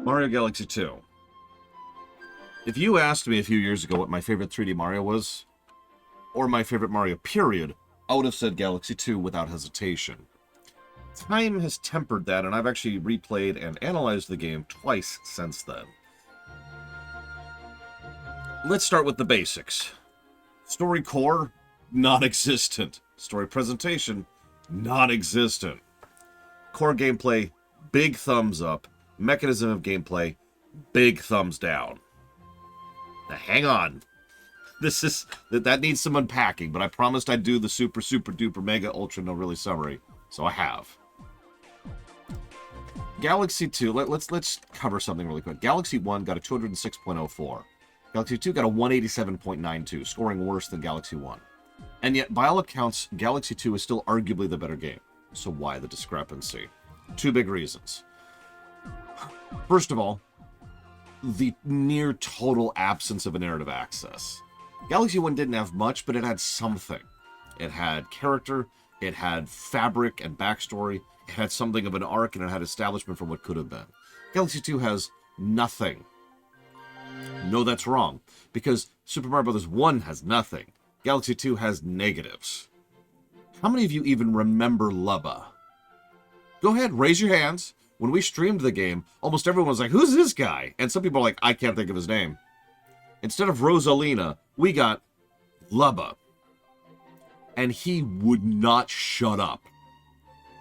Mario Galaxy 2. If you asked me a few years ago what my favorite 3D Mario was, or my favorite Mario period, I would have said Galaxy 2 without hesitation. Time has tempered that, and I've actually replayed and analyzed the game twice since then. Let's start with the basics. Story core, non-existent. Story presentation, non-existent. Core gameplay, big thumbs up. Mechanism of gameplay, big thumbs down. Now hang on. That needs some unpacking, but I promised I'd do the super duper mega ultra no really summary, so I have. Galaxy 2, let's cover something really quick. Galaxy 1 got a 206.04. Galaxy 2 got a 187.92, scoring worse than Galaxy 1. And yet, by all accounts, Galaxy 2 is still arguably the better game. So why the discrepancy? Two big reasons. First of all, the near total absence of a narrative access. Galaxy 1 didn't have much, but it had something. It had character, it had fabric and backstory, it had something of an arc, and it had establishment for what could have been. Galaxy 2 has nothing. No, that's wrong, because Super Mario Bros. 1 has nothing. Galaxy 2 has negatives. How many of you even remember Lubba? Go ahead, raise your hands. When we streamed the game, almost everyone was like, who's this guy? And some people are like, I can't think of his name. Instead of Rosalina, we got Lubba. And he would not shut up.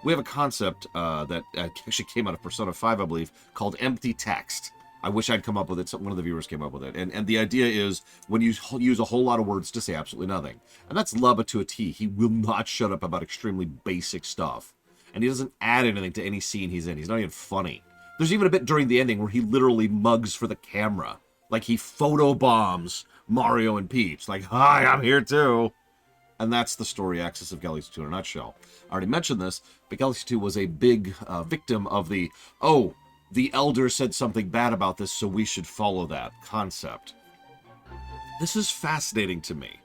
We have a concept that actually came out of Persona 5, I believe, called empty text. I wish I'd come up with it. One of the viewers came up with it. And the idea is when you use a whole lot of words to say absolutely nothing. And that's Lubba to a T. He will not shut up about extremely basic stuff. And he doesn't add anything to any scene he's in. He's not even funny. There's even a bit during the ending where he literally mugs for the camera. Like he photobombs Mario and Peach. Like, hi, I'm here too. And that's the story axis of Galaxy 2 in a nutshell. I already mentioned this, but Galaxy 2 was a big victim of the elder said something bad about this, so we should follow that concept. This is fascinating to me.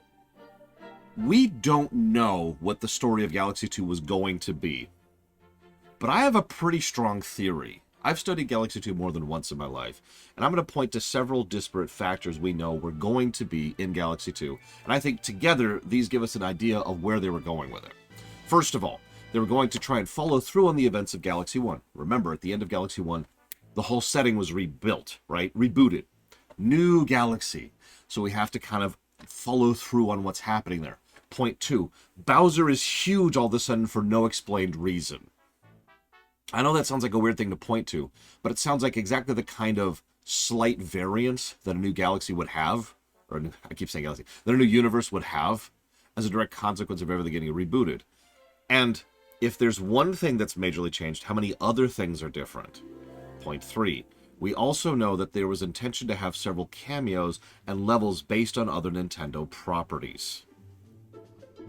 We don't know what the story of Galaxy 2 was going to be. But I have a pretty strong theory. I've studied Galaxy 2 more than once in my life, and I'm going to point to several disparate factors we know were going to be in Galaxy 2, and I think together these give us an idea of where they were going with it. First of all, they were going to try and follow through on the events of Galaxy 1. Remember, at the end of Galaxy 1, the whole setting was rebuilt, right? Rebooted. New galaxy. So we have to kind of follow through on what's happening there. Point 2, Bowser is huge all of a sudden for no explained reason. I know that sounds like a weird thing to point to, but it sounds like exactly the kind of slight variance that a new galaxy would have, or I keep saying galaxy, that a new universe would have as a direct consequence of everything getting rebooted. And if there's one thing that's majorly changed, how many other things are different? Point 3, we also know that there was intention to have several cameos and levels based on other Nintendo properties.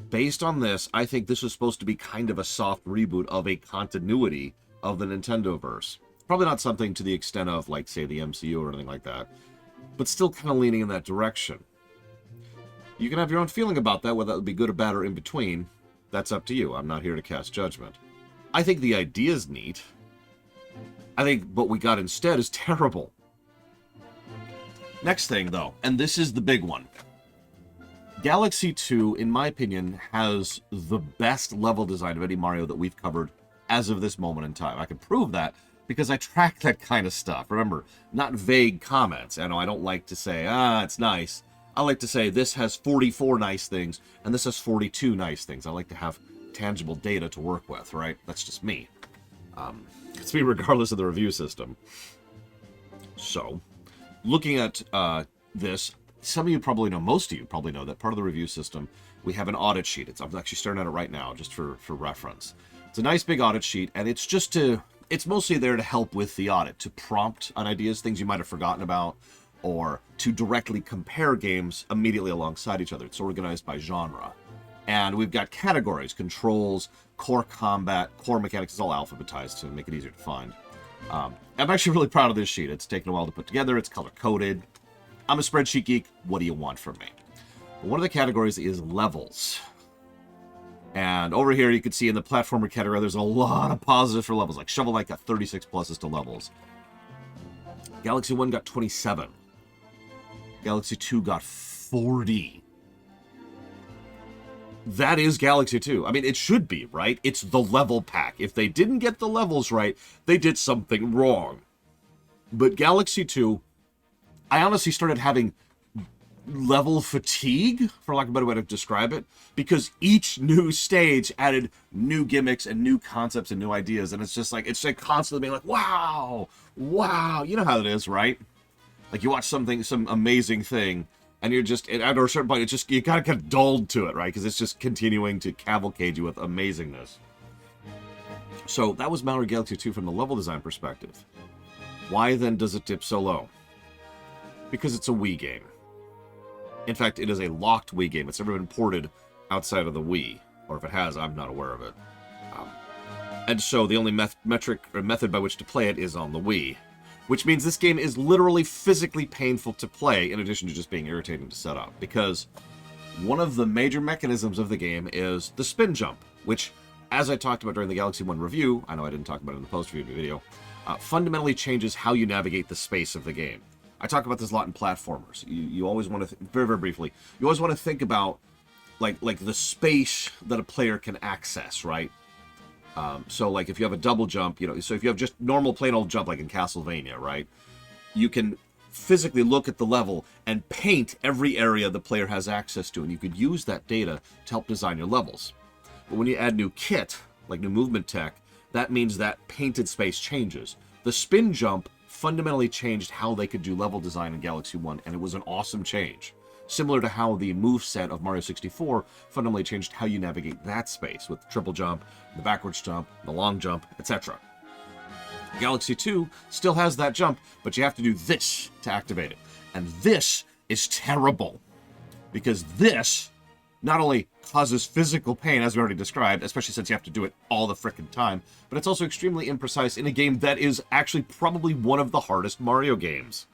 Based on this, I think this was supposed to be kind of a soft reboot of a continuity of the Nintendoverse. Probably not something to the extent of, like, say, the MCU or anything like that, but still kind of leaning in that direction. You can have your own feeling about that, whether that would be good or bad or in between. That's up to you. I'm not here to cast judgment. I think the idea's neat. I think what we got instead is terrible. Next thing, though, and this is the big one. Galaxy 2, in my opinion, has the best level design of any Mario that we've covered as of this moment in time. I can prove that because I track that kind of stuff. Remember, not vague comments. I know I don't like to say, it's nice. I like to say this has 44 nice things, and this has 42 nice things. I like to have tangible data to work with, right? That's just me. It's me regardless of the review system. So, looking at this, some of you probably know, most of you probably know that part of the review system, we have an audit sheet. I'm actually staring at it right now, just for reference. It's a nice big audit sheet, and it's mostly there to help with the audit, to prompt on ideas, things you might have forgotten about, or to directly compare games immediately alongside each other. It's organized by genre. And we've got categories, controls, core combat, core mechanics. It's all alphabetized to make it easier to find. I'm actually really proud of this sheet. It's taken a while to put together. It's color-coded. I'm a spreadsheet geek. What do you want from me? One of the categories is levels. And over here, you can see in the platformer category, there's a lot of positives for levels. Like Shovel Knight got 36 pluses to levels. Galaxy 1 got 27. Galaxy 2 got 40. That is Galaxy 2. I mean, it should be, right? It's the level pack. If they didn't get the levels right, they did something wrong. But Galaxy 2, I honestly started having level fatigue, for lack of a better way to describe it, because each new stage added new gimmicks and new concepts and new ideas, and it's like constantly being like, wow, you know how it is, right? Like you watch some amazing thing, and you're just, at a certain point, you gotta get dulled to it, right? Because it's just continuing to cavalcade you with amazingness. So that was Mario Galaxy 2 from the level design perspective. Why then does it dip so low? Because it's a Wii game. In fact, it is a locked Wii game. It's never been ported outside of the Wii. Or if it has, I'm not aware of it. And so the only method by which to play it is on the Wii. Which means this game is literally physically painful to play, in addition to just being irritating to set up. Because one of the major mechanisms of the game is the spin jump. Which, as I talked about during the Galaxy 1 review, I know I didn't talk about it in the post-review video, fundamentally changes how you navigate the space of the game. I talk about this a lot in platformers. You always want to, very, very briefly, you always want to think about, like the space that a player can access, right? So, like, if you have a double jump, so if you have just normal plain old jump, like in Castlevania, right? You can physically look at the level and paint every area the player has access to, and you could use that data to help design your levels. But when you add new kit, like new movement tech, that means that painted space changes. The spin jump fundamentally changed how they could do level design in Galaxy 1, and it was an awesome change. Similar to how the moveset of Mario 64 fundamentally changed how you navigate that space, with the triple jump, the backwards jump, the long jump, etc. Galaxy 2 still has that jump, but you have to do this to activate it. And this is terrible, because this not only causes physical pain, as we already described, especially since you have to do it all the frickin' time, but it's also extremely imprecise in a game that is actually probably one of the hardest Mario games.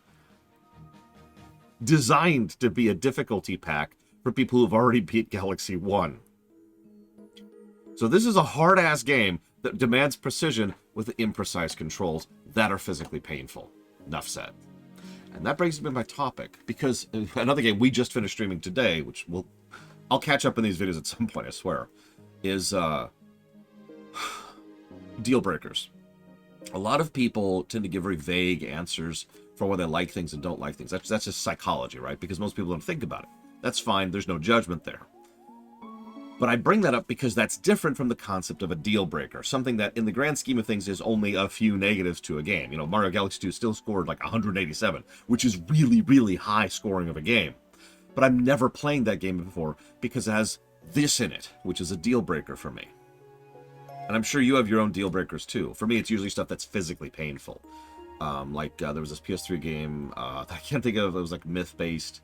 Designed to be a difficulty pack for people who've already beat Galaxy 1. So this is a hard-ass game that demands precision with imprecise controls that are physically painful. Enough said. And that brings me to my topic, because another game we just finished streaming today, which I'll catch up in these videos at some point, I swear, is deal breakers. A lot of people tend to give very vague answers for why they like things and don't like things. That's just psychology, right? Because most people don't think about it. That's fine. There's no judgment there. But I bring that up because that's different from the concept of a deal breaker, something that in the grand scheme of things is only a few negatives to a game. Mario Galaxy 2 still scored like 187, which is really, really high scoring of a game. But I'm never playing that game before because it has this in it, which is a deal breaker for me. And I'm sure you have your own deal breakers too. For me, it's usually stuff that's physically painful. There was this PS3 game I can't think of. It was like myth-based.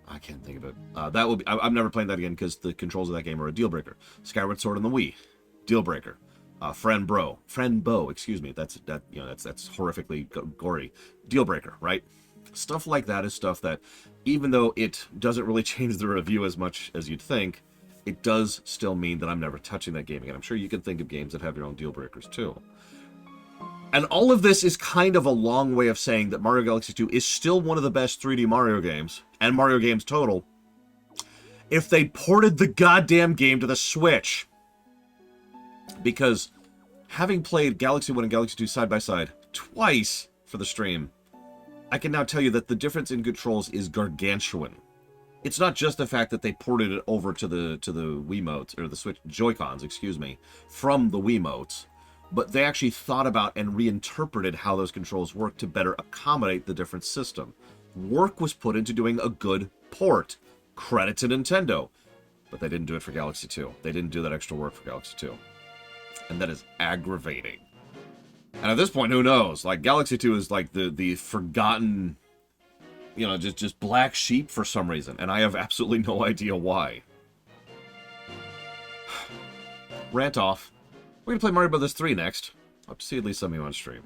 I can't think of it. That would be. I'm never playing that again because the controls of that game are a deal breaker. Skyward Sword on the Wii, deal breaker. Friend Bow, excuse me. That's horrifically gory. Deal breaker, right? Stuff like that is stuff that, even though it doesn't really change the review as much as you'd think, it does still mean that I'm never touching that game again. I'm sure you can think of games that have your own deal breakers too. And all of this is kind of a long way of saying that Mario Galaxy 2 is still one of the best 3D Mario games, and Mario games total, if they ported the goddamn game to the Switch. Because having played Galaxy 1 and Galaxy 2 side by side twice for the stream, I can now tell you that the difference in controls is gargantuan. It's not just the fact that they ported it over to the Wiimotes, or the Switch Joy-Cons, excuse me, from the Wiimotes, but they actually thought about and reinterpreted how those controls work to better accommodate the different system. Work was put into doing a good port. Credit to Nintendo. But they didn't do it for Galaxy 2. They didn't do that extra work for Galaxy 2. And that is aggravating. And at this point, who knows? Like, Galaxy 2 is like the forgotten, just black sheep for some reason. And I have absolutely no idea why. Rant off. We're going to play Mario Bros. 3 next. Hope to see at least some of you on stream.